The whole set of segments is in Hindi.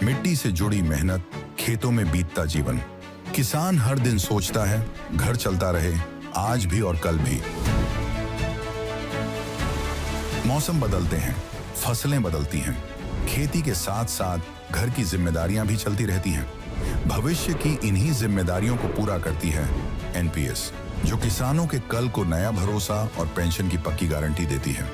मिट्टी से जुड़ी मेहनत, खेतों में बीतता जीवन। किसान हर दिन सोचता है घर चलता रहे, आज भी और कल भी। मौसम बदलते हैं, फसलें बदलती हैं, खेती के साथ साथ घर की जिम्मेदारियां भी चलती रहती हैं। भविष्य की इन्हीं जिम्मेदारियों को पूरा करती है एनपीएस, जो किसानों के कल को नया भरोसा और पेंशन की पक्की गारंटी देती है।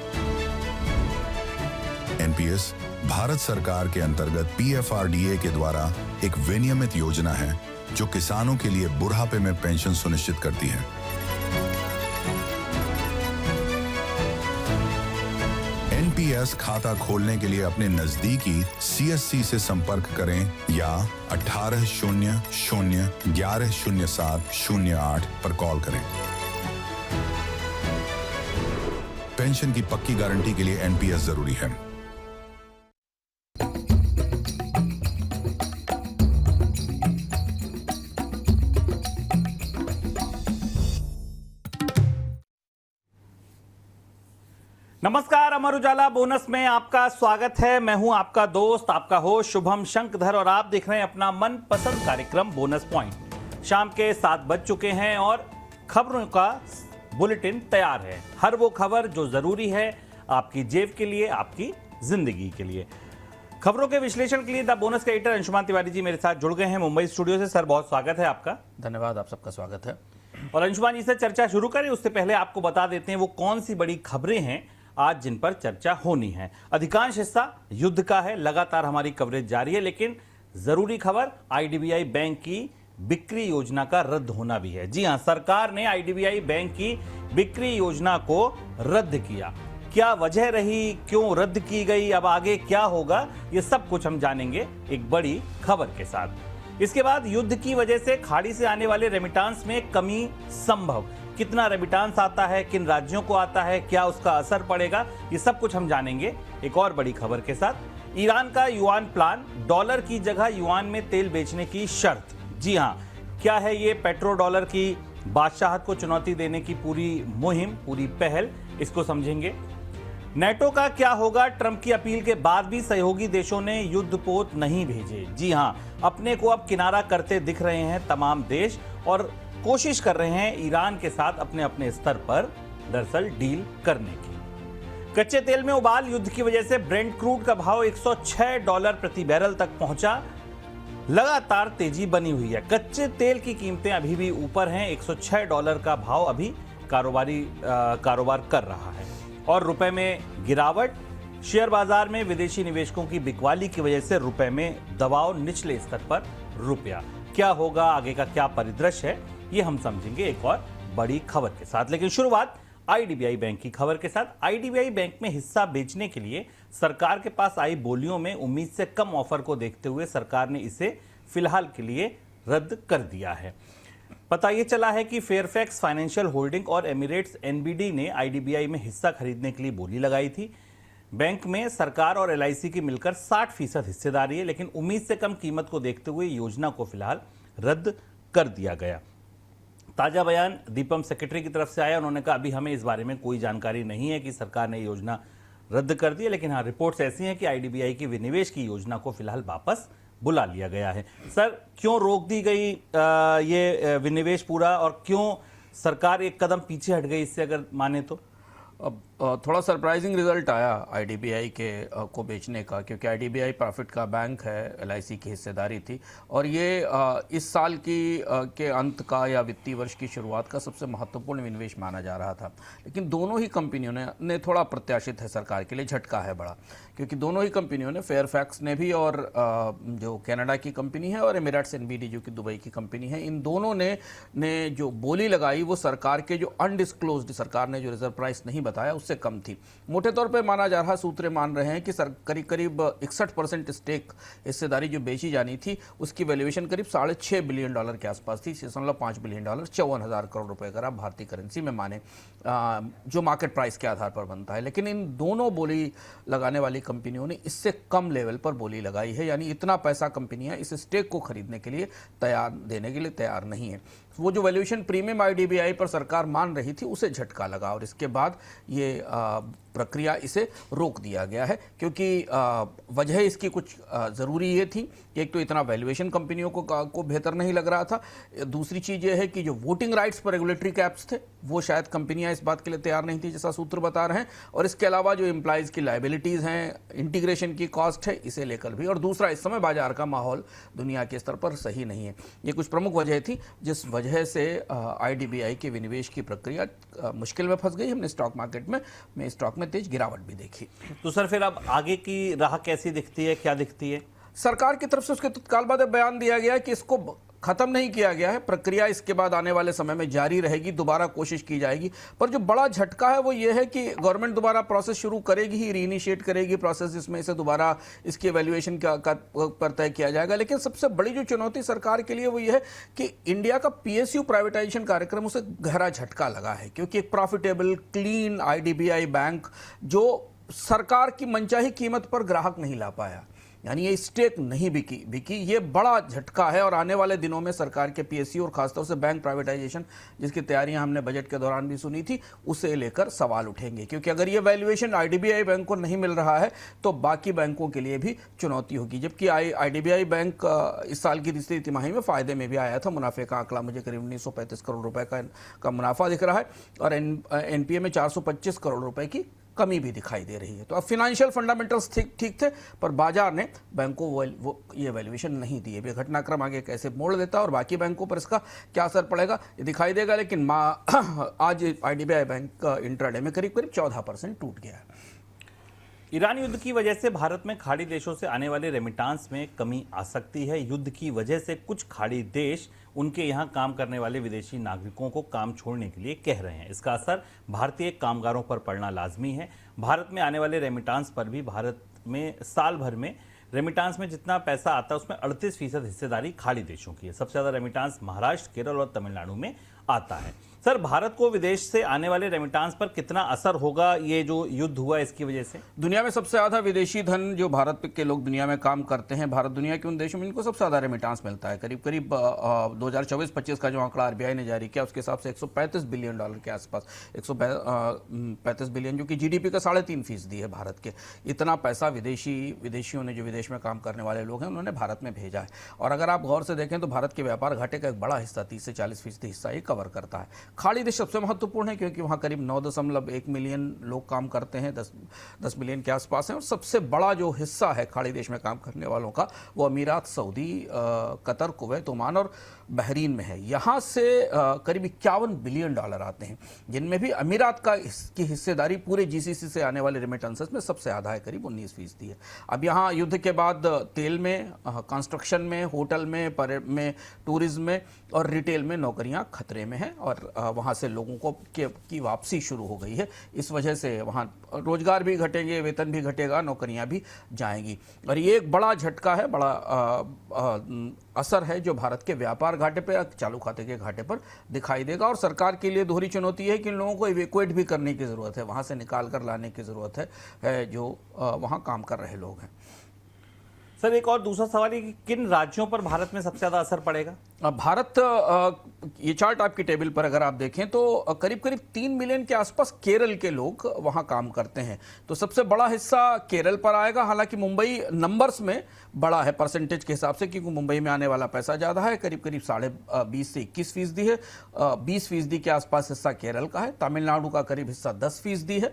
एनपीएस भारत सरकार के अंतर्गत पीएफआरडीए के द्वारा एक विनियमित योजना है जो किसानों के लिए बुढ़ापे में पेंशन सुनिश्चित करती है। एनपीएस खाता खोलने के लिए अपने नजदीकी सीएससी से संपर्क करें या 1800-1107-08 पर कॉल करें। पेंशन की पक्की गारंटी के लिए एनपीएस जरूरी है। नमस्कार, अमर उजाला बोनस में आपका स्वागत है। मैं हूं आपका दोस्त, आपका होस्ट शुभम शंकधर और आप देख रहे हैं अपना मनपसंद कार्यक्रम बोनस पॉइंट। शाम के 7 बज चुके हैं और खबरों का बुलेटिन तैयार है। हर वो खबर जो जरूरी है आपकी जेब के लिए, आपकी जिंदगी के लिए। खबरों के विश्लेषण के लिए द बोनस के एडिटर अंशुमान तिवारी जी मेरे साथ जुड़ गए हैं मुंबई स्टूडियो से। सर, बहुत स्वागत है आपका। धन्यवाद, आप सबका स्वागत है। और अंशुमान जी से चर्चा शुरू करें उससे पहले आपको बता देते हैं वो कौन सी बड़ी खबरें हैं आज जिन पर चर्चा होनी है। अधिकांश हिस्सा युद्ध का है, लगातार हमारी कवरेज जारी है, लेकिन जरूरी खबर आईडीबीआई बैंक की बिक्री योजना का रद्द होना भी है। जी हां, सरकार ने आईडीबीआई बैंक की बिक्री योजना को रद्द किया। क्या वजह रही, क्यों रद्द की गई, अब आगे क्या होगा, ये सब कुछ हम जानेंगे एक बड़ी खबर के साथ। इसके बाद युद्ध की वजह से खाड़ी से आने वाले रेमिटांस में कमी संभव, कितना रेमिटांस आता है, किन राज्यों को आता है, क्या उसका असर पड़ेगा, ये सब कुछ हम जानेंगे एक और बड़ी खबर के साथ। ईरान का युआन प्लान, डॉलर की जगह युआन में तेल बेचने की शर्त। जी हां, क्या है ये पेट्रो डॉलर की बादशाहत को चुनौती देने की पूरी मुहिम, पूरी पहल, इसको समझेंगे। नेटो का क्या होगा, ट्रंप की अपील के बाद भी सहयोगी देशों ने युद्धपोत नहीं भेजे। जी हां, अपने को अब किनारा करते दिख रहे हैं तमाम देश और कोशिश कर रहे हैं ईरान के साथ अपने अपने स्तर पर दरअसल डील करने की। कच्चे तेल में उबाल, युद्ध की वजह से ब्रेंट क्रूड का भाव $106 प्रति बैरल तक पहुंचा। लगातार तेजी बनी हुई है। कच्चे तेल की कीमतें अभी भी ऊपर हैं। $106 का भाव अभी कारोबार कर रहा है और रुपए में गिरावट। शेयर बाजार में विदेशी निवेशकों की बिकवाली की वजह से रुपए में दबाव, निचले स्तर पर रुपया। क्या होगा, आगे का क्या परिदृश्य है, ये हम समझेंगे एक और बड़ी खबर के साथ। लेकिन शुरुआत आईडीबीआई बैंक की खबर के साथ। आईडीबीआई बैंक में हिस्सा बेचने के लिए सरकार के पास आई बोलियों में उम्मीद से कम ऑफर को देखते हुए सरकार ने इसे फिलहाल के लिए रद्द कर दिया है। पता ये चला है कि फेयरफैक्स फाइनेंशियल होल्डिंग और एमिरेट्स एनबीडी ने आईडीबीआई में हिस्सा खरीदने के लिए बोली लगाई थी। बैंक में सरकार और एलआईसी की मिलकर 60% हिस्सेदारी है, लेकिन उम्मीद से कम कीमत को देखते हुए योजना को फिलहाल रद्द कर दिया गया। ताजा बयान दीपम सेक्रेटरी की तरफ से आया। उन्होंने कहा अभी हमें इस बारे में कोई जानकारी नहीं है कि सरकार ने योजना रद्द कर दी है, लेकिन हाँ, रिपोर्ट्स ऐसी हैं कि आईडीबीआई की विनिवेश की योजना को फिलहाल वापस बुला लिया गया है। सर, क्यों रोक दी गई ये विनिवेश पूरा और क्यों सरकार एक कदम पीछे हट गई इससे, अगर माने तो? अब थोड़ा सरप्राइजिंग रिजल्ट आया आईडीबीआई के को बेचने का, क्योंकि आईडीबीआई प्रॉफिट का बैंक है, एलआईसी की हिस्सेदारी थी और ये इस साल के अंत का या वित्तीय वर्ष की शुरुआत का सबसे महत्वपूर्ण विनिवेश माना जा रहा था। लेकिन दोनों ही कंपनियों ने थोड़ा प्रत्याशित है सरकार के लिए झटका है बड़ा, क्योंकि दोनों ही कंपनियों ने, फेयरफैक्स ने भी और जो कनाडा की कंपनी है और एमिरेट्स एनबीडी जो कि दुबई की कंपनी है, इन दोनों ने जो बोली लगाई वो सरकार के जो अनडिस्क्लोज्ड, सरकार ने जो रिजर्व प्राइस नहीं बताया उससे कम थी। मोटे तौर पे माना जा रहा, सूत्र मान रहे हैं कि करीब करीब 61% स्टेक हिस्सेदारी जो बेची जानी थी उसकी वैल्यूएशन करीब $6.5 बिलियन के आसपास थी। $6.5 बिलियन, 54,000 करोड़ रुपए अगर आप भारतीय करेंसी में माने, जो मार्केट प्राइस के आधार पर बनता है। लेकिन इन दोनों बोली लगाने वाली कंपनियों ने इससे कम लेवल पर बोली लगाई है, यानी इतना पैसा कंपनियां इस स्टेक को खरीदने के लिए देने के लिए तैयार नहीं है। वो जो वैल्यूएशन प्रीमियम आईडीबीआई पर सरकार मान रही थी उसे झटका लगा और इसके बाद ये प्रक्रिया इसे रोक दिया गया है, क्योंकि वजह इसकी कुछ ज़रूरी ये थी कि एक तो इतना वैल्यूएशन कंपनियों को बेहतर नहीं लग रहा था। दूसरी चीज़ ये है कि जो वोटिंग राइट्स पर रेगुलेटरी कैप्स थे वो शायद कंपनियां इस बात के लिए तैयार नहीं थी, जैसा सूत्र बता रहे हैं। और इसके अलावा जो एम्प्लॉयज़ की लायबिलिटीज़ हैं, इंटीग्रेशन की कॉस्ट है, इसे लेकर भी। और दूसरा, इस समय बाजार का माहौल दुनिया के स्तर पर सही नहीं है। ये कुछ प्रमुख वजह थी जिस वजह से IDBI के विनिवेश की प्रक्रिया मुश्किल में फंस गई। हमने स्टॉक मार्केट में स्टॉक में तेज गिरावट भी देखी। तो सर फिर अब आगे की राह कैसी दिखती है, क्या दिखती है? सरकार की तरफ से उसके तत्काल बाद बयान दिया गया है कि इसको खत्म नहीं किया गया है, प्रक्रिया इसके बाद आने वाले समय में जारी रहेगी, दोबारा कोशिश की जाएगी। पर जो बड़ा झटका है वो ये है कि गवर्नमेंट दोबारा प्रोसेस शुरू करेगी ही, रीइनिशिएट करेगी प्रोसेस, जिसमें इसे दोबारा इसकी एवेल्युएशन पर तय किया जाएगा। लेकिन सबसे बड़ी जो चुनौती सरकार के लिए वो ये है कि इंडिया का PSU प्राइवेटाइजेशन कार्यक्रम, उसे गहरा झटका लगा है, क्योंकि एक प्रॉफिटेबल क्लीन IDBI बैंक जो सरकार की मनचाही कीमत पर ग्राहक नहीं ला पाया, यानी ये स्टेक नहीं बिकी, ये बड़ा झटका है। और आने वाले दिनों में सरकार के PSU और खासतौर से बैंक प्राइवेटाइजेशन, जिसकी तैयारियां हमने बजट के दौरान भी सुनी थी, उसे लेकर सवाल उठेंगे। क्योंकि अगर ये वैल्यूएशन IDBI बैंक को नहीं मिल रहा है तो बाकी बैंकों के लिए भी चुनौती होगी। जबकि IDBI बैंक इस साल की तीसरी तिमाही में फायदे में भी आया था। मुनाफे का आंकड़ा मुझे करीब 1935 करोड़ रुपए का मुनाफा दिख रहा है, और NPA में 425 करोड़ रुपए की कमी भी दिखाई दे रही है। तो अब फाइनेंशियल फंडामेंटल्स ठीक थे, पर बाजार ने बैंकों को ये वैल्यूएशन नहीं दी है। घटनाक्रम आगे कैसे मोड़ देता है और बाकी बैंकों पर इसका क्या असर पड़ेगा ये दिखाई देगा। लेकिन आज IDBI बैंक इंट्राडे में करीब 14% टूट गया है। ईरान युद्ध की वजह से भारत में खाड़ी देशों से आने वाले रेमिटांस में कमी आ सकती है। युद्ध की वजह से कुछ खाड़ी देश उनके यहाँ काम करने वाले विदेशी नागरिकों को काम छोड़ने के लिए कह रहे हैं। इसका असर भारतीय कामगारों पर पड़ना लाजमी है। भारत में आने वाले रेमिटांस पर भी भारत में साल भर में रेमिटांस में जितना पैसा आता है उसमें 38% हिस्सेदारी खाड़ी देशों की है। सबसे ज़्यादा रेमिटांस महाराष्ट्र, केरल और तमिलनाडु में आता है। सर, भारत को विदेश से आने वाले रेमिटांस पर कितना असर होगा ये जो युद्ध हुआ इसकी वजह से? दुनिया में सबसे ज़्यादा विदेशी धन जो भारत के लोग दुनिया में काम करते हैं, भारत दुनिया के उन देशों में इनको सबसे ज़्यादा रेमिटांस मिलता है। करीब 2024-25 का जो आंकड़ा RBI ने जारी किया उसके हिसाब से $135 बिलियन के आसपास, 135 बिलियन, जो कि GDP का 3.5% है भारत के। इतना पैसा विदेशियों ने, जो विदेश में काम करने वाले लोग हैं, उन्होंने भारत में भेजा है। और अगर आप गौर से देखें तो भारत के व्यापार घाटे का एक बड़ा हिस्सा, 30 से 40% हिस्सा ये कवर करता है। खाड़ी देश सबसे महत्वपूर्ण है क्योंकि वहाँ करीब 9.1 मिलियन लोग काम करते हैं, 10 मिलियन के आसपास हैं। और सबसे बड़ा जो हिस्सा है खाड़ी देश में काम करने वालों का वो अमीरात, सऊदी, कतर, कुवैत, ओमान और बहरीन में है। यहाँ से करीब $51 बिलियन आते हैं, जिनमें भी अमीरात की हिस्सेदारी पूरे GCC से आने वाले रेमिटेंसेस में सबसे ज़्यादा है, करीब 19% है। अब यहाँ युद्ध के बाद तेल में, कंस्ट्रक्शन में, होटल में, टूरिज्म में और रिटेल में नौकरियाँ खतरे में हैं, और वहाँ से लोगों की वापसी शुरू हो गई है। इस वजह से वहाँ रोजगार भी घटेंगे, वेतन भी घटेगा, नौकरियाँ भी जाएंगी। और ये एक बड़ा झटका है, बड़ा असर है जो भारत के व्यापार घाटे पे, चालू खाते के घाटे पर दिखाई देगा। और सरकार के लिए दोहरी चुनौती है कि इन लोगों को इवैक्यूएट भी करने की ज़रूरत है, वहाँ से निकाल कर लाने की ज़रूरत है जो वहाँ काम कर रहे लोग हैं। सर, एक और दूसरा सवाल है कि किन राज्यों पर भारत में सबसे ज़्यादा असर पड़ेगा? भारत, ये चार्ट आपकी टेबल पर अगर आप देखें तो करीब 3 मिलियन के आसपास केरल के लोग वहाँ काम करते हैं। तो सबसे बड़ा हिस्सा केरल पर आएगा। हालांकि मुंबई नंबर्स में बड़ा है परसेंटेज के हिसाब से, क्योंकि मुंबई में आने वाला पैसा ज़्यादा है, करीब 20 से 21% है। 20% के आसपास हिस्सा केरल का है। तमिलनाडु का करीब हिस्सा 10% है,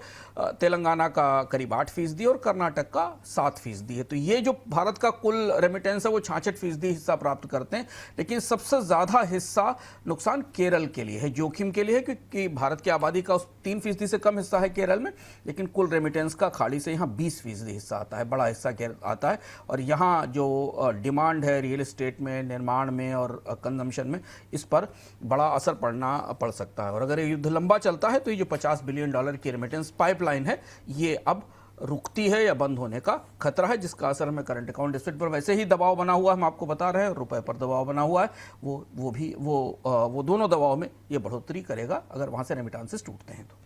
तेलंगाना का करीब 8% और कर्नाटक का 7% है। तो ये जो भारत का कुल रेमिटेंस है वो 66% हिस्सा प्राप्त करते हैं। लेकिन सबसे ज़्यादा हिस्सा नुकसान केरल के लिए है, जोखिम के लिए है, क्योंकि भारत की आबादी का 3% से कम हिस्सा है केरल में। लेकिन कुल रेमिटेंस का खाड़ी से यहाँ 20% हिस्सा आता है, बड़ा हिस्सा आता है। और यहाँ जो डिमांड है रियल एस्टेट में, निर्माण में और कंजम्पशन में, इस पर बड़ा असर पड़ सकता है। और अगर ये युद्ध लंबा चलता है तो ये जो $50 बिलियन की रेमिटेंस पाइपलाइन है ये अब रुकती है या बंद होने का खतरा है, जिसका असर हमें करंट अकाउंट डेफिसिट पर वैसे ही दबाव बना हुआ है, हम आपको बता रहे हैं, रुपए पर दबाव बना हुआ है, वो दोनों दबाव में ये बढ़ोतरी करेगा अगर वहाँ से रेमिटेंसेस टूटते हैं तो।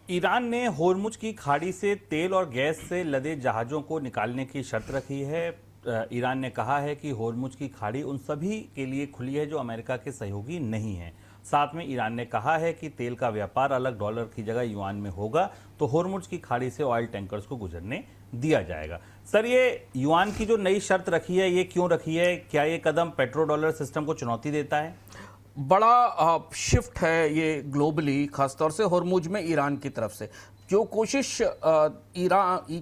ईरान ने होर्मुज की खाड़ी से तेल और गैस से लदे जहाज़ों को निकालने की शर्त रखी है। ईरान ने कहा है कि होर्मुज की खाड़ी उन सभी के लिए खुली है जो अमेरिका के सहयोगी नहीं हैं। साथ में ईरान ने कहा है कि तेल का व्यापार अलग डॉलर की जगह युआन में होगा तो होर्मुज की खाड़ी से ऑयल टैंकर्स को गुजरने दिया जाएगा। सर, ये युआन की जो नई शर्त रखी है, ये क्यों रखी है? क्या ये कदम पेट्रो डॉलर सिस्टम को चुनौती देता है? बड़ा शिफ्ट है ये ग्लोबली, खासतौर से होर्मुज में ईरान की तरफ से। जो कोशिश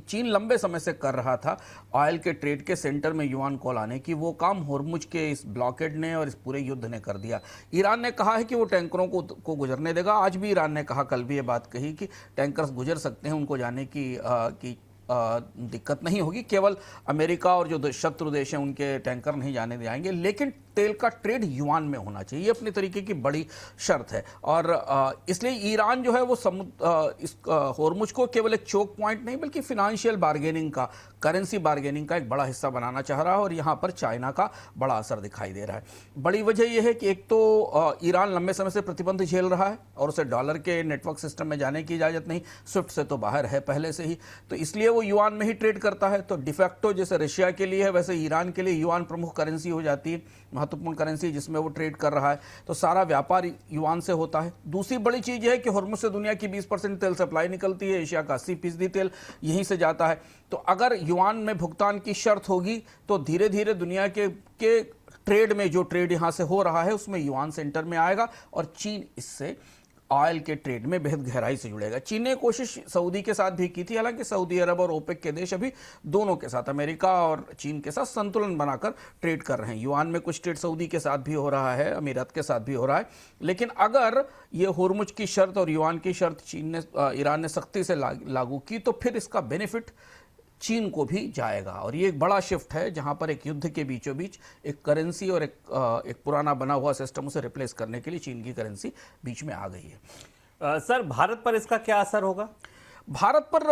चीन लंबे समय से कर रहा था ऑयल के ट्रेड के सेंटर में युआन को लाने की, वो काम होर्मुज के इस ब्लॉकेड ने और इस पूरे युद्ध ने कर दिया। ईरान ने कहा है कि वो टैंकरों को गुजरने देगा। आज भी ईरान ने कहा, कल भी ये बात कही कि टैंकर्स गुजर सकते हैं, उनको जाने की दिक्कत नहीं होगी। केवल अमेरिका और जो शत्रु देश हैं उनके टैंकर नहीं जाने जाएंगे, लेकिन तेल का ट्रेड युआन में होना चाहिए। अपने तरीके की बड़ी शर्त है और इसलिए ईरान जो है वो इस होर्मुज को केवल एक चोक पॉइंट नहीं बल्कि फिनेंशियल बार्गेनिंग का, करेंसी बार्गेनिंग का एक बड़ा हिस्सा बनाना चाह रहा है और यहाँ पर चाइना का बड़ा असर दिखाई दे रहा है। बड़ी वजह यह है कि एक तो ईरान लंबे समय से प्रतिबंध झेल रहा है और उसे डॉलर के नेटवर्क सिस्टम में जाने की इजाज़त नहीं, स्विफ्ट से तो बाहर है पहले से ही, तो इसलिए वो युआन में ही ट्रेड करता है। तो डिफैक्टो जैसे रशिया के लिए है वैसे ईरान के लिए युआन प्रमुख करेंसी हो जाती है, महत्वपूर्ण करेंसी जिसमें वो ट्रेड कर रहा है, तो सारा व्यापार युआन से होता है। दूसरी बड़ी चीज यह है कि होर्मुज से दुनिया की 20% तेल सप्लाई निकलती है, एशिया का 80% तेल यहीं से जाता है। तो अगर युआन में भुगतान की शर्त होगी तो धीरे धीरे दुनिया के ट्रेड में, जो ट्रेड यहां से हो रहा है उसमें युआन सेंटर में आएगा और चीन इससे ऑयल के ट्रेड में बेहद गहराई से जुड़ेगा। चीन ने कोशिश सऊदी के साथ भी की थी, हालांकि सऊदी अरब और ओपेक के देश अभी दोनों के साथ, अमेरिका और चीन के साथ संतुलन बनाकर ट्रेड कर रहे हैं। युआन में कुछ ट्रेड सऊदी के साथ भी हो रहा है, अमीरात के साथ भी हो रहा है, लेकिन अगर ये होर्मुज की शर्त और युआन की शर्त ईरान ने सख्ती से लागू की तो फिर इसका बेनिफिट चीन को भी जाएगा। और ये एक बड़ा शिफ्ट है जहां पर एक युद्ध के बीचों बीच एक करेंसी और एक पुराना बना हुआ सिस्टम उसे रिप्लेस करने के लिए चीन की करेंसी बीच में आ गई है। सर, भारत पर इसका क्या असर होगा? भारत पर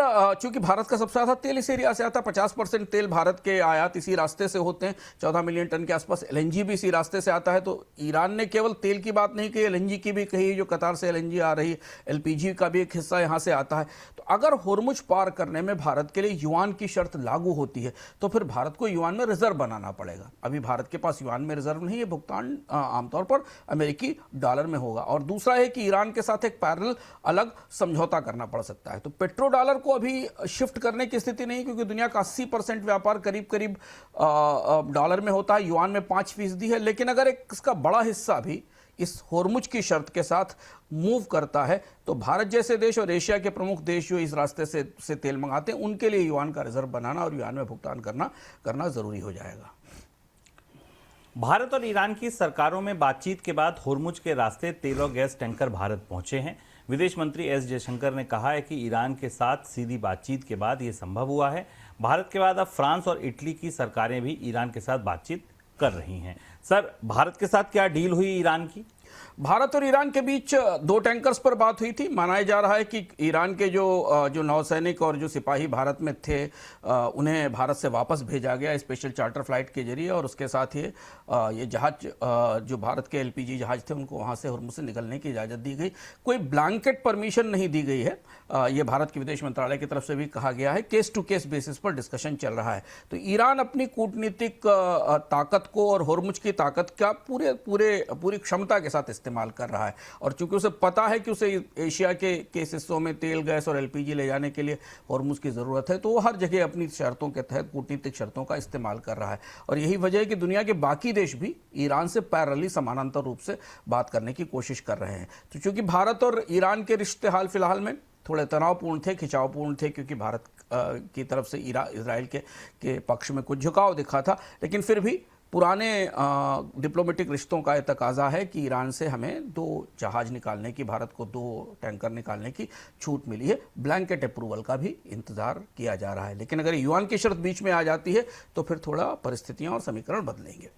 चूंकि भारत का सबसे ज्यादा तेल इस एरिया से आता है, 50% तेल भारत के आयात इसी रास्ते से होते हैं, 14 मिलियन टन के आसपास। एलएनजी भी इसी रास्ते से आता है। तो ईरान ने केवल तेल की बात नहीं कही, एलएनजी की भी कही, जो कतार से एलएनजी आ रही, एलपीजी का भी एक हिस्सा यहां से आता है। तो अगर होर्मुज पार करने में भारत के लिए युआन की शर्त लागू होती है तो फिर भारत को युआन में रिजर्व बनाना पड़ेगा। अभी भारत के पास युआन में रिजर्व नहीं है, भुगतान आमतौर पर अमेरिकी डॉलर में होगा। और दूसरा है कि ईरान के साथ एक पैरेलल अलग समझौता करना पड़ सकता है। तो पेट्रो डॉलर को अभी शिफ्ट करने की स्थिति नहीं, क्योंकि दुनिया का 80% व्यापार करीब करीब डॉलर में होता है, युआन में 5% है। लेकिन अगर इसका बड़ा हिस्सा भी इस होर्मुज की शर्त के साथ मूव करता है तो भारत जैसे देश और एशिया के प्रमुख देश जो इस रास्ते से तेल मंगाते हैं उनके लिए युआन का रिजर्व बनाना और युआन में भुगतान करना जरूरी हो जाएगा। भारत और ईरान की सरकारों में बातचीत के बाद होर्मुज के रास्ते तेल और गैस टैंकर भारत पहुंचे हैं। विदेश मंत्री एस जयशंकर ने कहा है कि ईरान के साथ सीधी बातचीत के बाद यह संभव हुआ है। भारत के बाद अब फ्रांस और इटली की सरकारें भी ईरान के साथ बातचीत कर रही हैं। सर, भारत के साथ क्या डील हुई ईरान की? भारत और ईरान के बीच 2 टैंकर्स पर बात हुई थी। माना जा रहा है कि ईरान के जो नौसैनिक और जो सिपाही भारत में थे उन्हें भारत से वापस भेजा गया स्पेशल चार्टर फ्लाइट के जरिए, और उसके साथ ये जहाज जो भारत के एलपीजी जहाज थे उनको वहां से होर्मुज से निकलने की इजाज़त दी गई। कोई ब्लैंकेट परमिशन नहीं दी गई है। ये भारत के विदेश मंत्रालय की तरफ से भी कहा गया है, केस टू केस बेसिस पर डिस्कशन चल रहा है। तो ईरान अपनी कूटनीतिक ताकत को और होर्मुज की ताकत का पूरी क्षमता के साथ इस्तेमाल कर रहा है। और चूंकि उसे पता है कि उसे एशिया के हिस्सों में तेल, गैस और एलपीजी ले जाने के लिए होर्मुज की जरूरत है, तो वो हर जगह अपनी शर्तों के तहत कूटनीतिक शर्तों का इस्तेमाल कर रहा है। और यही वजह है कि दुनिया के बाकी देश भी ईरान से पैरेलली समानांतर रूप से बात करने की कोशिश कर रहे हैं। तो चूंकि भारत और ईरान के रिश्ते हाल फिलहाल में थोड़े तनावपूर्ण थे, खिंचावपूर्ण थे, क्योंकि भारत की तरफ से इजराइल के पक्ष में कुछ झुकाव दिखा था, लेकिन फिर भी पुराने डिप्लोमेटिक रिश्तों का तकाजा है कि ईरान से हमें 2 जहाज निकालने की, भारत को 2 टैंकर निकालने की छूट मिली है। ब्लैंकेट अप्रूवल का भी इंतजार किया जा रहा है। लेकिन अगर युआन की शर्त बीच में आ जाती है तो फिर थोड़ा परिस्थितियां और समीकरण बदलेंगे।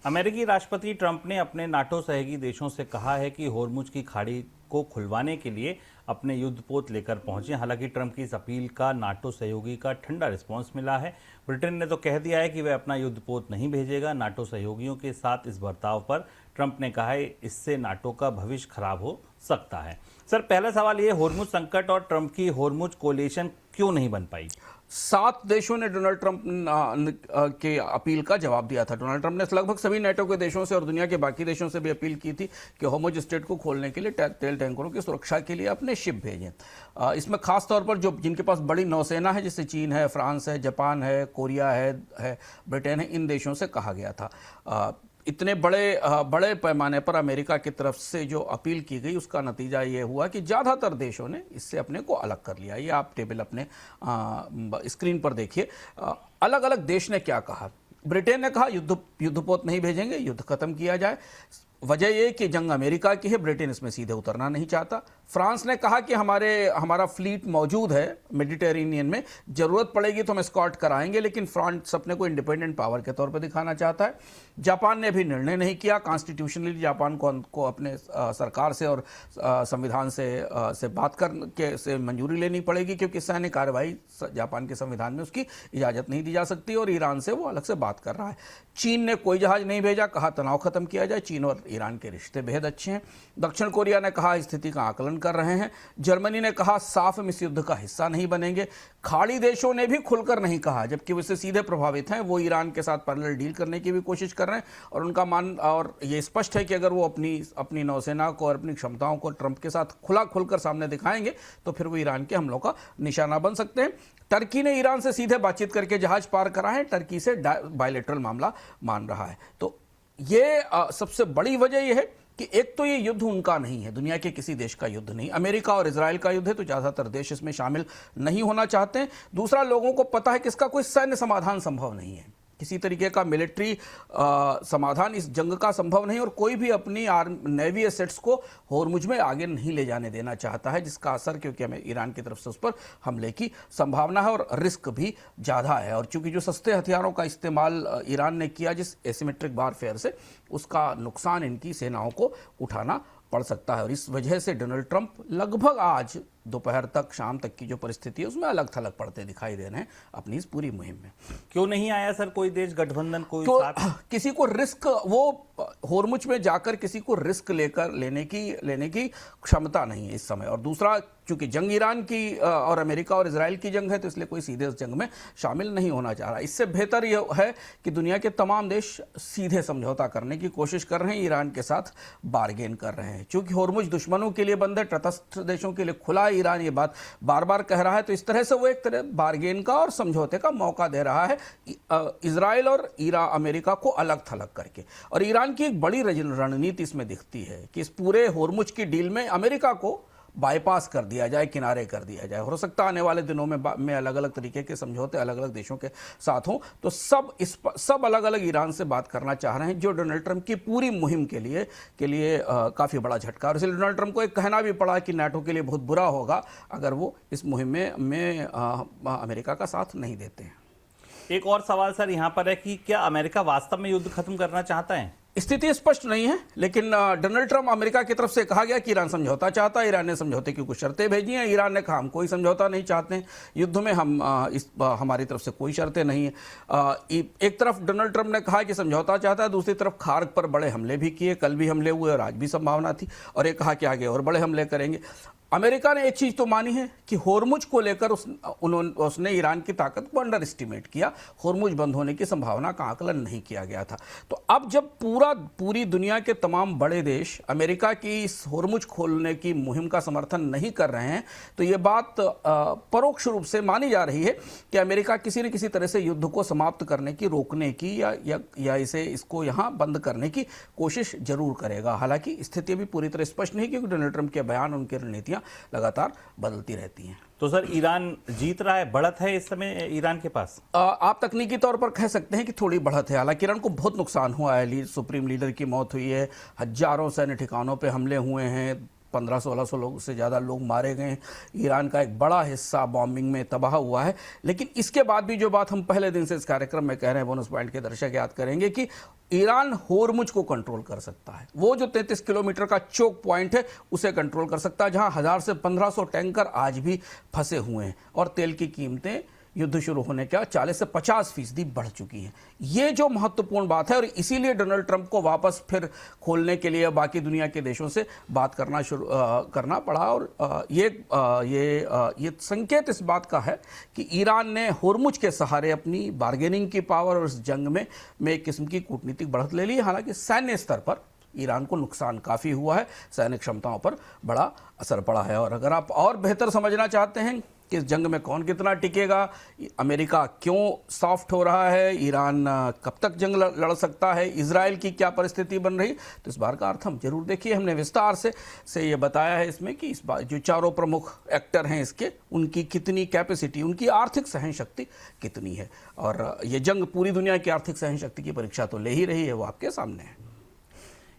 अमेरिकी राष्ट्रपति ट्रंप ने अपने नाटो सहयोगी देशों से कहा है कि होर्मुज की खाड़ी को खुलवाने के लिए अपने युद्धपोत लेकर पहुंचे। हालांकि ट्रंप की इस अपील का नाटो सहयोगी का ठंडा रिस्पांस मिला है। ब्रिटेन ने तो कह दिया है कि वह अपना युद्धपोत नहीं भेजेगा। नाटो सहयोगियों के साथ इस बर्ताव पर ट्रंप ने कहा है इससे नाटो का भविष्य खराब हो सकता है। सर, पहला सवाल ये, होर्मुज संकट और ट्रंप की होर्मुज कोलिशन क्यों नहीं बन पाई? 7 देशों ने डोनाल्ड ट्रंप के अपील का जवाब दिया था। डोनाल्ड ट्रंप ने लगभग सभी नेटो के देशों से और दुनिया के बाकी देशों से भी अपील की थी कि होर्मुज स्ट्रेट को खोलने के लिए तेल टैंकरों की सुरक्षा के लिए अपने शिप भेजें। इसमें खास तौर पर जो जिनके पास बड़ी नौसेना है, जैसे चीन है, फ्रांस है, जापान है, कोरिया है, ब्रिटेन है, इन देशों से कहा गया था। इतने बड़े पैमाने पर अमेरिका की तरफ से जो अपील की गई, उसका नतीजा ये हुआ कि ज़्यादातर देशों ने इससे अपने को अलग कर लिया। ये आप टेबल अपने स्क्रीन पर देखिए। अलग अलग देश ने क्या कहा। ब्रिटेन ने कहा युद्धपोत नहीं भेजेंगे, युद्ध खत्म किया जाए। वजह ये कि जंग अमेरिका की है, ब्रिटेन इसमें सीधे उतरना नहीं चाहता। फ्रांस ने कहा कि हमारा फ्लीट मौजूद है मेडिटेरेनियन में, जरूरत पड़ेगी तो हम एस्कॉर्ट कराएंगे, लेकिन फ्रांस अपने को इंडिपेंडेंट पावर के तौर पर दिखाना चाहता है। जापान ने भी निर्णय नहीं किया। कॉन्स्टिट्यूशनली जापान को अपने सरकार से और संविधान से बात करके से मंजूरी लेनी पड़ेगी, क्योंकि सैन्य कार्रवाई जापान के संविधान में उसकी इजाज़त नहीं दी जा सकती, और ईरान से वो अलग से बात कर रहा है। चीन ने कोई जहाज नहीं भेजा, कहा तनाव खत्म किया जाए। चीन और ईरान के रिश्ते बेहद अच्छे हैं। दक्षिण कोरिया ने कहा स्थिति का आकलन कर रहे हैं। जर्मनी ने कहा साफ हम इस युद्ध का हिस्सा नहीं बनेंगे। खाड़ी देशों ने भी खुलकर नहीं कहा, जबकि वो इससे सीधे प्रभावित हैं। वो ईरान के साथ पैरेलल डील करने की भी कोशिश कर रहे हैं, और उनका और ये स्पष्ट है कि अगर वो अपनी नौसेना को और अपनी क्षमताओं को ट्रंप के साथ खुलकर सामने दिखाएंगे तो फिर वो ईरान के हमलों का निशाना बन सकते हैं। टर्की ने ईरान से सीधे बातचीत करके जहाज पार करा है, टर्की से बायलैटरल मामला मान रहा है। तो ये सबसे बड़ी वजह यह है कि एक तो ये युद्ध उनका नहीं है, दुनिया के किसी देश का युद्ध नहीं, अमेरिका और इजराइल का युद्ध है, तो ज़्यादातर देश इसमें शामिल नहीं होना चाहते हैं। दूसरा, लोगों को पता है कि इसका कोई सैन्य समाधान संभव नहीं है, किसी तरीके का मिलिट्री समाधान इस जंग का संभव नहीं, और कोई भी अपनी नेवी एसेट्स को होर्मुज में आगे नहीं ले जाने देना चाहता है, जिसका असर, क्योंकि हमें ईरान की तरफ से उस पर हमले की संभावना है और रिस्क भी ज़्यादा है। और चूंकि जो सस्ते हथियारों का इस्तेमाल ईरान ने किया जिस एसिमेट्रिक वारफेयर से, उसका नुकसान इनकी सेनाओं को उठाना पड़ सकता है। और इस वजह से डोनाल्ड ट्रंप लगभग आज दोपहर तक, शाम तक की जो परिस्थिति है उसमें अलग थलग पड़ते दिखाई दे रहे हैं अपनी इस पूरी मुहिम में। क्यों नहीं आया सर कोई देश गठबंधन, कोई तो साथ? किसी को रिस्क, वो होर्मुज में जाकर किसी को रिस्क लेने की क्षमता नहीं है इस समय। और दूसरा, चूंकि जंग ईरान की और अमेरिका और इजराइल की जंग है, तो इसलिए कोई सीधे इस जंग में शामिल नहीं होना चाह रहा। इससे बेहतर यह है कि दुनिया के तमाम देश सीधे समझौता करने की कोशिश कर रहे हैं, ईरान के साथ बार्गेन कर रहे हैं। चूंकि होर्मुज दुश्मनों के लिए बंद है, तटस्थ देशों के लिए खुला है, ईरान ये बात बार बार कह रहा है, तो इस तरह से वो एक तरह बार्गेन का और समझौते का मौका दे रहा है इजराइल और अमेरिका को अलग थलग करके। और ईरान की एक बड़ी रणनीति इसमें दिखती है कि इस पूरे होर्मुज की डील में अमेरिका को बाईपास कर दिया जाए, किनारे कर दिया जाए। हो सकता है आने वाले दिनों में अलग अलग तरीके के समझौते अलग अलग देशों के साथ हों, तो सब अलग अलग ईरान से बात करना चाह रहे हैं, जो डोनाल्ड ट्रंप की पूरी मुहिम के लिए काफ़ी बड़ा झटका। और इसलिए डोनाल्ड ट्रंप को एक कहना भी पड़ा कि नाटो के लिए बहुत बुरा होगा अगर वो इस मुहिम में अमेरिका का साथ नहीं देते हैं। एक और सवाल सर यहाँ पर है कि क्या अमेरिका वास्तव में युद्ध खत्म करना चाहता है? स्थिति स्पष्ट नहीं है, लेकिन डोनाल्ड ट्रंप, अमेरिका की तरफ से कहा गया कि ईरान समझौता चाहता है। ईरान ने समझौते की कुछ शर्तें भेजी हैं। ईरान ने कहा हम कोई समझौता नहीं चाहते हैं युद्ध में, हमारी तरफ से कोई शर्तें नहीं है। एक तरफ डोनाल्ड ट्रंप ने कहा कि समझौता चाहता है, दूसरी तरफ खार्ग पर बड़े हमले भी किए, कल भी हमले हुए और आज भी संभावना थी, और ये कहा कि आगे और बड़े हमले करेंगे। अमेरिका ने एक चीज़ तो मानी है कि होर्मुज को लेकर उसने ईरान की ताकत को अंडर एस्टिमेट किया, होर्मुज बंद होने की संभावना का आकलन नहीं किया गया था। तो अब जब पूरी दुनिया के तमाम बड़े देश अमेरिका की इस होर्मुज खोलने की मुहिम का समर्थन नहीं कर रहे हैं, तो ये बात परोक्ष रूप से मानी जा रही है कि अमेरिका किसी न किसी तरह से युद्ध को समाप्त करने की, रोकने की या इसको यहाँ बंद करने की कोशिश जरूर करेगा। हालांकि स्थिति भी पूरी तरह स्पष्ट नहीं, क्योंकि डोनाल्ड ट्रंप के बयान, उनकी रणनीतियाँ लगातार बदलती रहती हैं। तो सर ईरान जीत रहा है, बढ़त है इस समय ईरान के पास? आप तकनीकी तौर पर कह सकते हैं कि थोड़ी बढ़त है। हालांकि ईरान को बहुत नुकसान हुआ है, सुप्रीम लीडर की मौत हुई है, हजारों सैन्य ठिकानों पे हमले हुए हैं, 1500-1600 लोग से ज़्यादा लोग मारे गए हैं, ईरान का एक बड़ा हिस्सा बॉम्बिंग में तबाह हुआ है। लेकिन इसके बाद भी जो बात हम पहले दिन से इस कार्यक्रम में कह रहे हैं, बोनस पॉइंट के दर्शक याद करेंगे कि ईरान होर्मुज को कंट्रोल कर सकता है। वो जो 33 किलोमीटर का चोक पॉइंट है उसे कंट्रोल कर सकता है, जहां 1000 से 1500 टैंकर आज भी फंसे हुए हैं, और तेल की कीमतें युद्ध शुरू होने का 40 से 50% बढ़ चुकी है। ये जो महत्वपूर्ण बात है और इसीलिए डोनाल्ड ट्रंप को वापस फिर खोलने के लिए बाकी दुनिया के देशों से बात करना पड़ा। और ये संकेत इस बात का है कि ईरान ने होर्मुज के सहारे अपनी बार्गेनिंग की पावर और इस जंग में एक किस्म की कूटनीतिक बढ़त ले ली। हालांकि सैन्य स्तर पर ईरान को नुकसान काफ़ी हुआ है, सैनिक क्षमताओं पर बड़ा असर पड़ा है। और अगर आप और बेहतर समझना चाहते हैं कि इस जंग में कौन कितना टिकेगा, अमेरिका क्यों सॉफ्ट हो रहा है, ईरान कब तक जंग लड़ सकता है, इजराइल की क्या परिस्थिति बन रही, तो इस बार का अर्थ हम जरूर देखिए। हमने विस्तार से ये बताया है इसमें कि इस बार जो चारों प्रमुख एक्टर हैं इसके, उनकी कितनी कैपेसिटी, उनकी आर्थिक सहन शक्ति कितनी है। और ये जंग पूरी दुनिया की आर्थिक सहन शक्ति की परीक्षा तो ले ही रही है, वो आपके सामने है।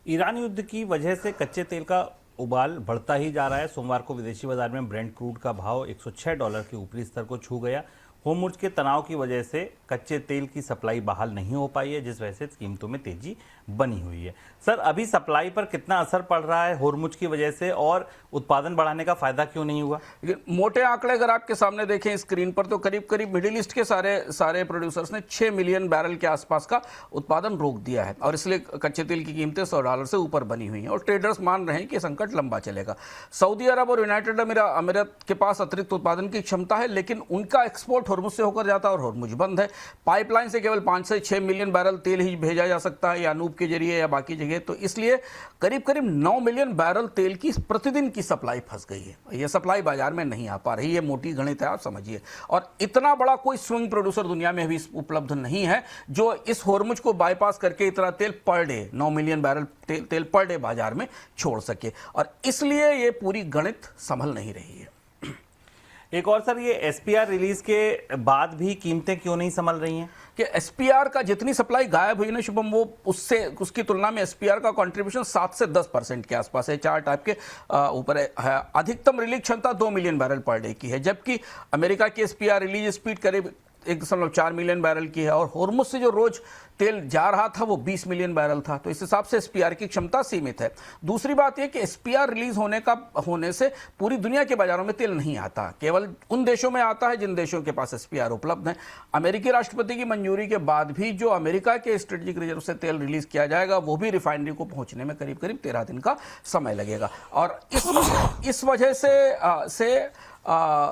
ईरान युद्ध की वजह से कच्चे तेल का उबाल बढ़ता ही जा रहा है। सोमवार को विदेशी बाजार में ब्रेंट क्रूड का भाव $106 के ऊपरी स्तर को छू गया। होर्मुज के तनाव की वजह से कच्चे तेल की सप्लाई बहाल नहीं हो पाई है, जिस वजह से कीमतों में तेजी बनी हुई है। सर, अभी सप्लाई पर कितना असर पड़ रहा है होर्मुज की वजह से, और उत्पादन बढ़ाने का फायदा क्यों नहीं हुआ? मोटे आंकड़े अगर आपके सामने देखें स्क्रीन पर, तो करीब करीब मिडिल ईस्ट के सारे प्रोड्यूसर्स ने 6 मिलियन बैरल के आसपास का उत्पादन रोक दिया है, और इसलिए कच्चे तेल की कीमतें $100 से ऊपर बनी हुई हैं। और ट्रेडर्स मान रहे हैं कि संकट लंबा चलेगा। सऊदी अरब और यूनाइटेड अमीरात के पास अतिरिक्त उत्पादन की क्षमता है, लेकिन उनका एक्सपोर्ट होर्मुज से होकर जाता है और होर्मुज बंद है। पाइपलाइन से केवल 5 से 6 मिलियन बैरल तेल ही भेजा जा सकता है, या अनूप के जरिए या बाकी जगह। तो इसलिए करीब करीब 9 मिलियन बैरल तेल की प्रतिदिन की सप्लाई फंस गई है। यह सप्लाई बाजार में नहीं आ पा रही है, मोटी गणित है, आप समझिए। और इतना बड़ा कोई स्विंग प्रोड्यूसर दुनिया में अभी उपलब्ध नहीं है जो इस होर्मुज को बाईपास करके इतना तेल पर डे, 9 मिलियन बैरल तेल पर डे बाजार में छोड़ सके। और इसलिए ये पूरी गणित संभल नहीं रही है। एक और सर, ये एसपीआर रिलीज के बाद भी कीमतें क्यों नहीं संभल रही हैं? कि एसपीआर का जितनी सप्लाई गायब हुई ना शुभम, वो उसकी तुलना में एसपीआर का कंट्रीब्यूशन 7 से 10% के आसपास है, 4 टाइप के ऊपर है। अधिकतम रिलीज क्षमता 2 मिलियन बैरल पर डे की है, जबकि अमेरिका की एसपीआर रिलीज स्पीड करीब 1.4 मिलियन बैरल की है। और होर्मुज से जो रोज तेल जा रहा था वो 20 मिलियन बैरल था। तो इस हिसाब से एसपीआर की क्षमता सीमित है। दूसरी बात यह कि एसपीआर रिलीज होने से पूरी दुनिया के बाजारों में तेल नहीं आता, केवल उन देशों में आता है जिन देशों के पास एसपीआर उपलब्ध है। अमेरिकी राष्ट्रपति की मंजूरी के बाद भी जो अमेरिका के स्ट्रेटेजिक रिजर्व से तेल रिलीज किया जाएगा, वो भी रिफाइनरी को पहुंचने में करीब करीब 13 दिन का समय लगेगा। और इस वजह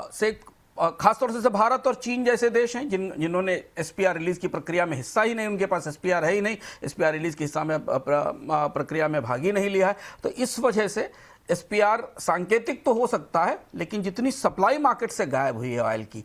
से खासतौर से भारत और चीन जैसे देश हैं जिन्होंने एसपीआर रिलीज की प्रक्रिया में हिस्सा ही नहीं, उनके पास एसपीआर है ही नहीं, एसपीआर रिलीज की हिस्सा में प्रक्रिया में भाग ही नहीं लिया है। तो इस वजह से एसपीआर सांकेतिक तो हो सकता है, लेकिन जितनी सप्लाई मार्केट से गायब हुई है ऑयल की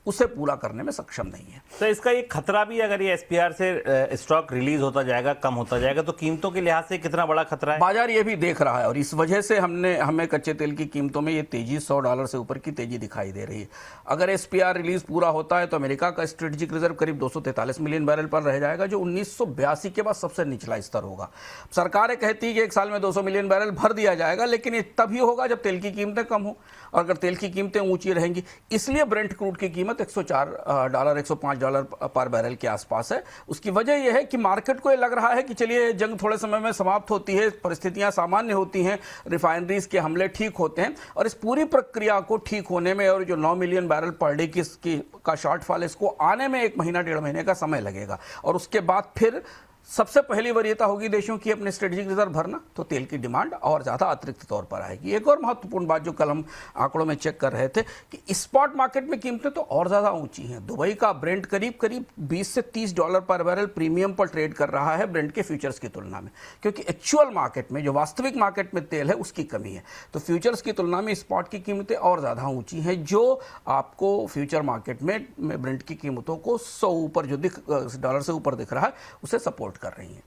उसे पूरा करने में सक्षम नहीं है। तो इसका एक खतरा भी, अगर ये एसपीआर से स्टॉक रिलीज होता जाएगा, कम होता जाएगा, तो कीमतों के लिहाज से कितना बड़ा खतरा है? बाजार ये भी देख रहा है, और इस वजह से हमें कच्चे तेल की कीमतों में ये तेजी $100 से ऊपर की तेजी दिखाई दे रही है। अगर एसपीआर रिलीज पूरा होता है तो अमेरिका का स्ट्रेटेजिक रिजर्व करीब 243 मिलियन बैरल पर रह जाएगा, जो 1982 के बाद सबसे निचला स्तर होगा। सरकारें कहती है कि एक साल में 200 मिलियन बैरल भर दिया जाएगा, लेकिन ये तभी होगा जब तेल की कीमतें कम हो, और अगर तेल की कीमतें ऊंची रहेंगी। इसलिए ब्रेंट क्रूड की कीमत $104 $105 पर बैरल के आसपास है। उसकी वजह यह है कि मार्केट को ये लग रहा है कि चलिए जंग थोड़े समय में समाप्त होती है, परिस्थितियां सामान्य होती हैं, रिफाइनरीज के हमले ठीक होते हैं, और इस पूरी प्रक्रिया को ठीक होने में और जो 9 मिलियन बैरल पर डे का शॉर्टफॉल, इसको आने में 1 महीना 1.5 महीने का समय लगेगा। और उसके बाद फिर सबसे पहली वरीयता होगी देशों की अपने स्ट्रेटेजिक रिजर्व भरना, तो तेल की डिमांड और ज़्यादा अतिरिक्त तौर पर आएगी। एक और महत्वपूर्ण बात जो कल हम आंकड़ों में चेक कर रहे थे कि स्पॉट मार्केट में कीमतें तो और ज़्यादा ऊंची हैं। दुबई का ब्रेंट करीब करीब $20 से $30 पर बैरल प्रीमियम पर ट्रेड कर रहा है ब्रेंट के फ्यूचर्स की तुलना में, क्योंकि एक्चुअल मार्केट में, जो वास्तविक मार्केट में तेल है, उसकी कमी है। तो फ्यूचर्स की तुलना में स्पॉट की कीमतें और ज़्यादा ऊँची हैं, जो आपको फ्यूचर मार्केट में ब्रेंट की कीमतों को $100 से ऊपर दिख रहा है, उसे सपोर्ट कर रही हैं।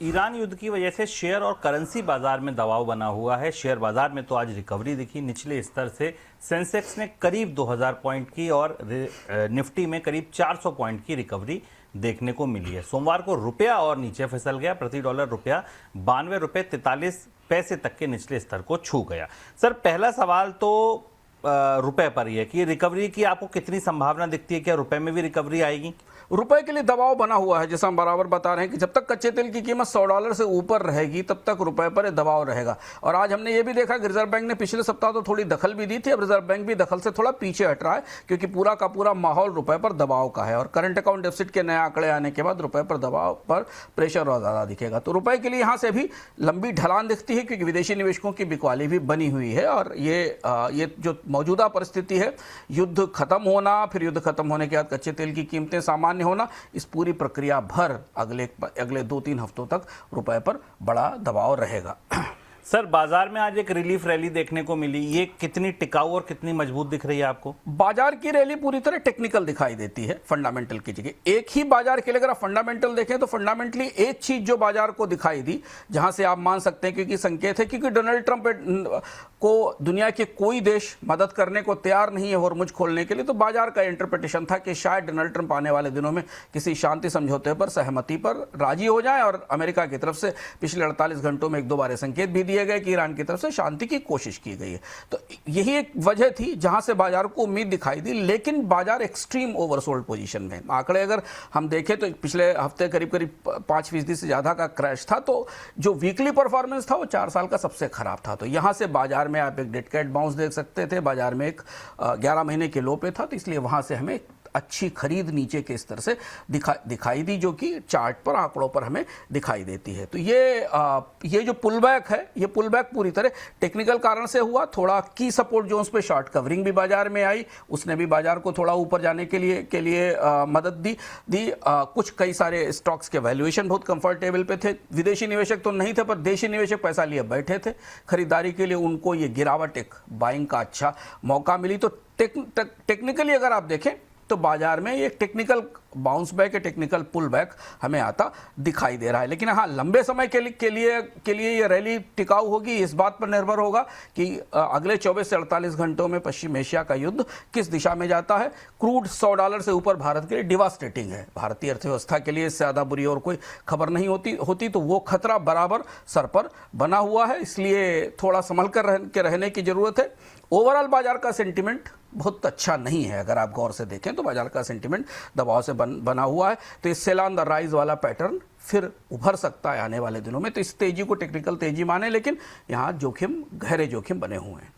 ईरान युद्ध की वजह से शेयर और करेंसी बाजार में दबाव बना हुआ है। शेयर बाजार में तो आज रिकवरी दिखी, निचले स्तर से सेंसेक्स ने करीब 2000 पॉइंट की और निफ्टी में करीब 400 पॉइंट की रिकवरी देखने को मिली है। सोमवार को रुपया और नीचे फिसल गया, प्रति डॉलर रुपया ₹92.43 तक के निचले स्तर को छू गया। सर, पहला सवाल तो रुपए पर ही है कि रिकवरी की आपको कितनी संभावना दिखती है? क्या रुपए में भी रिकवरी आएगी? रुपए के लिए दबाव बना हुआ है, जैसा हम बराबर बता रहे हैं कि जब तक कच्चे तेल की कीमत $100 से ऊपर रहेगी तब तक रुपए पर दबाव रहेगा। और आज हमने ये भी देखा कि रिजर्व बैंक ने पिछले सप्ताह तो थोड़ी दखल भी दी थी, अब रिजर्व बैंक भी दखल से थोड़ा पीछे हट रहा है क्योंकि पूरा का पूरा माहौल रुपए पर दबाव का है। और करंट अकाउंट डेफिसिट के नए आंकड़े आने के बाद रुपए पर दबाव पर प्रेशर और ज़्यादा दिखेगा। तो रुपए के लिए यहाँ से भी लंबी ढलान दिखती है क्योंकि विदेशी निवेशकों की बिकवाली भी बनी हुई है। और ये जो मौजूदा परिस्थिति है, युद्ध खत्म होना, फिर युद्ध खत्म होने के बाद कच्चे तेल की कीमतें सामान्य होना, इस पूरी प्रक्रिया भर अगले 2-3 हफ्तों तक रुपए पर बड़ा दबाव रहेगा। सर, बाजार में आज एक रिलीफ रैली देखने को मिली, ये कितनी टिकाऊ और कितनी मजबूत दिख रही है आपको? बाजार की रैली पूरी तरह टेक्निकल दिखाई देती है फंडामेंटल की जगह। एक ही बाजार के लिए अगर आप फंडामेंटल देखें तो फंडामेंटली एक चीज जो बाजार को दिखाई दी, जहां से आप मान सकते हैं क्योंकि संकेत है, क्योंकि डोनाल्ड ट्रंप को दुनिया के कोई देश मदद करने को तैयार नहीं है हॉर्मुज खोलने के लिए, तो बाजार का इंटरप्रिटेशन था कि शायद डोनाल्ड ट्रंप आने वाले दिनों में किसी शांति समझौते पर, सहमति पर राजी हो जाए। और अमेरिका की तरफ से पिछले 48 घंटों में 1-2 बार संकेत भी दिए गए कि ईरान की तरफ से शांति की कोशिश की गई है। तो यही एक वजह थी जहां से बाजार को उम्मीद दिखाई दी, लेकिन बाजार एक्सट्रीम ओवरसोल्ड पोजीशन में। आंकड़े अगर हम देखें तो पिछले हफ्ते करीब 5% से ज्यादा का क्रैश था, तो जो वीकली परफॉर्मेंस था वो 4 साल का सबसे खराब था। तो यहां से बाजार में आप एक डेड कैट बाउंस देख सकते थे, बाजार में एक 11 महीने के लो पे था, तो इसलिए वहां से हमें अच्छी खरीद नीचे के स्तर से दिखाई दी, जो कि चार्ट पर, आंकड़ों पर हमें दिखाई देती है। तो ये जो पुलबैक है, ये पुलबैक पूरी तरह टेक्निकल कारण से हुआ। थोड़ा की सपोर्ट जोन्स पे शॉर्ट कवरिंग भी बाजार में आई, उसने भी बाजार को थोड़ा ऊपर जाने के लिए मदद दी। कुछ कई सारे स्टॉक्स के वैल्यूएशन बहुत कंफर्टेबल पे थे। विदेशी निवेशक तो नहीं थे, पर देशी निवेशक पैसा लिए बैठे थे खरीदारी के लिए, उनको ये गिरावट, एक बाइंग का अच्छा मौका मिली। तो टेक्निकली अगर आप देखें तो बाजार में ये technical bounce back, technical pull back हमें आता दिखाई दे रहा है। लेकिन हाँ, लंबे समय के लिए ये रैली टिकाऊ होगी, इस बात पर निर्भर होगा कि अगले 24 से 48 घंटों में पश्चिम एशिया का युद्ध किस दिशा में जाता है। क्रूड $100 से ऊपर भारत के लिए डिवास्टेटिंग है, भारतीय अर्थव्यवस्था के लिए इससे ज़्यादा बुरी और कोई खबर नहीं होती, तो वो खतरा बराबर सर पर बना हुआ है, इसलिए थोड़ा संभल कर रहने की जरूरत है। ओवरऑल बाजार का सेंटिमेंट बहुत अच्छा नहीं है, अगर आप गौर से देखें तो बाजार का सेंटिमेंट दबाव से बना हुआ है। तो इस सेल ऑन द राइज वाला पैटर्न फिर उभर सकता है आने वाले दिनों में। तो इस तेजी को टेक्निकल तेजी माने, लेकिन यहाँ गहरे जोखिम बने हुए हैं।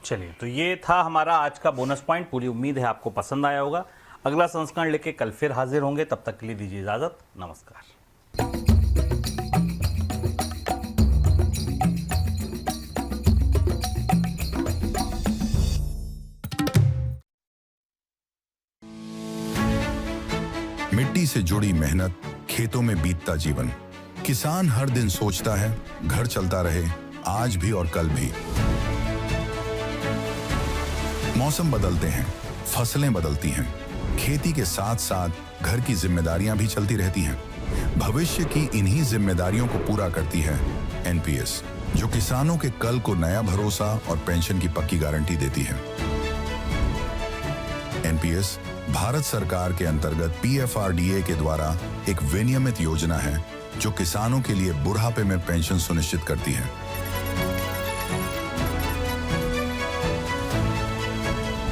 चलिए, तो ये था हमारा आज का बोनस पॉइंट। पूरी उम्मीद है आपको पसंद आया होगा। अगला संस्करण लेके कल फिर हाजिर होंगे, तब तक के लिए दीजिए इजाजत। नमस्कार। मिट्टी से जुड़ी मेहनत, खेतों में बीतता जीवन, किसान हर दिन सोचता है घर चलता रहे, आज भी और कल भी। मौसम बदलते हैं, फसलें बदलती हैं, खेती के साथ साथ घर की जिम्मेदारियां भी चलती रहती हैं। भविष्य की इन्हीं जिम्मेदारियों को पूरा करती है एनपीएस, जो किसानों के कल को नया भरोसा और पेंशन की पक्की गारंटी देती है। एनपीएस भारत सरकार के अंतर्गत पीएफआरडीए के द्वारा एक विनियमित योजना है जो किसानों के लिए बुढ़ापे में पेंशन सुनिश्चित करती है।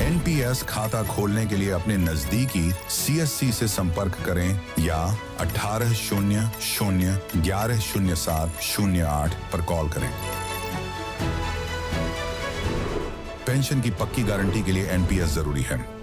एनपीएस खाता खोलने के लिए अपने नजदीकी सीएससी से संपर्क करें या 1800-110708 पर कॉल करें। पेंशन की पक्की गारंटी के लिए एनपीएस जरूरी है।